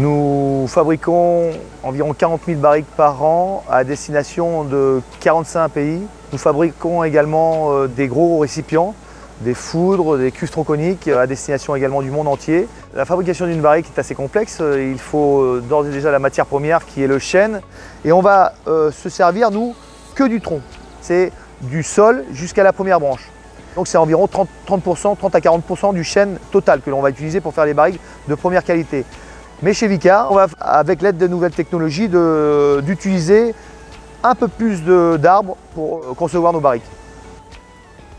Nous fabriquons environ 40 000 barriques par an à destination de 45 pays. Nous fabriquons également des gros récipients, des foudres, des cuves tronconiques à destination également du monde entier. La fabrication d'une barrique est assez complexe. Il faut d'ores et déjà la matière première qui est le chêne. Et on va se servir, nous, que du tronc. C'est du sol jusqu'à la première branche. Donc c'est environ 30 à 40% du chêne total que l'on va utiliser pour faire des barriques de première qualité. Mais chez Vicar, on va, avec l'aide de nouvelles technologies, d'utiliser un peu plus d'arbres pour concevoir nos barriques.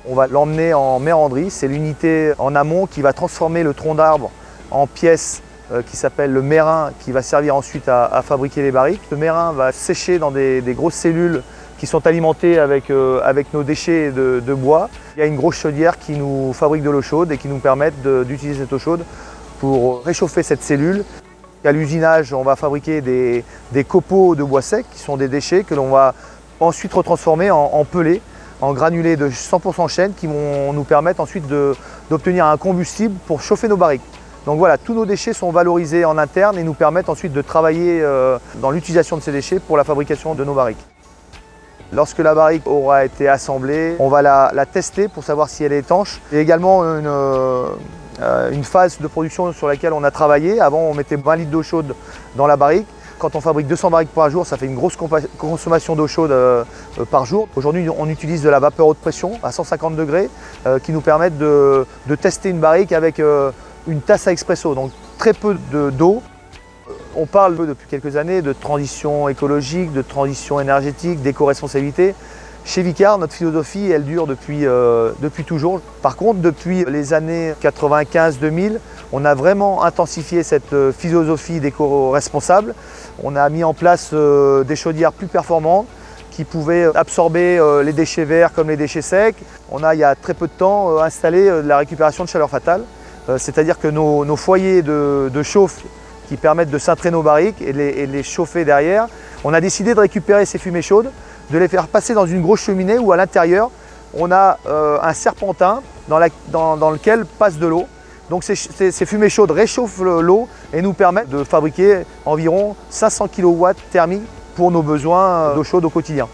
On va l'emmener en méranderie, c'est l'unité en amont qui va transformer le tronc d'arbre en pièces qui s'appelle le mérin, qui va servir ensuite à fabriquer les barriques. Le mérin va sécher dans des grosses cellules qui sont alimentées avec nos déchets de bois. Il y a une grosse chaudière qui nous fabrique de l'eau chaude et qui nous permet d'utiliser cette eau chaude pour réchauffer cette cellule. À l'usinage, on va fabriquer des copeaux de bois sec qui sont des déchets que l'on va ensuite retransformer en pellets, en granulés de 100% chêne qui vont nous permettre ensuite d'obtenir un combustible pour chauffer nos barriques. Donc voilà, tous nos déchets sont valorisés en interne et nous permettent ensuite de travailler dans l'utilisation de ces déchets pour la fabrication de nos barriques. Lorsque la barrique aura été assemblée, on va la tester pour savoir si elle est étanche. Il y a également une phase de production sur laquelle on a travaillé. Avant, on mettait 20 litres d'eau chaude dans la barrique. Quand on fabrique 200 barriques par jour, ça fait une grosse consommation d'eau chaude par jour. Aujourd'hui, on utilise de la vapeur haute pression à 150 degrés qui nous permettent de tester une barrique avec une tasse à expresso, donc très peu d'eau. On parle depuis quelques années de transition écologique, de transition énergétique, d'éco-responsabilité. Chez Vicar, notre philosophie, elle dure depuis toujours. Par contre, depuis les années 95-2000, on a vraiment intensifié cette philosophie d'éco-responsable. On a mis en place des chaudières plus performantes qui pouvaient absorber les déchets verts comme les déchets secs. On a, il y a très peu de temps, installé la récupération de chaleur fatale. C'est-à-dire que nos foyers de chauffe qui permettent de cintrer nos barriques et les chauffer derrière, on a décidé de récupérer ces fumées chaudes, de les faire passer dans une grosse cheminée où à l'intérieur, on a un serpentin dans lequel passe de l'eau. Donc ces fumées chaudes réchauffent l'eau et nous permettent de fabriquer environ 500 kW thermiques pour nos besoins d'eau chaude au quotidien.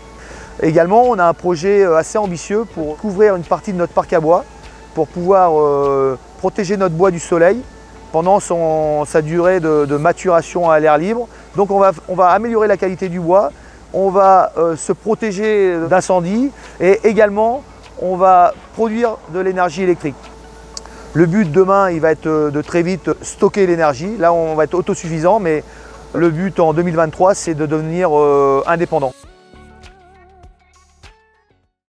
Également, on a un projet assez ambitieux pour couvrir une partie de notre parc à bois, pour pouvoir protéger notre bois du soleil pendant sa durée de maturation à l'air libre. Donc on va améliorer la qualité du bois, on va se protéger d'incendies et également on va produire de l'énergie électrique. Le but demain, il va être de très vite stocker l'énergie. Là, on va être autosuffisant, mais le but en 2023, c'est de devenir indépendant.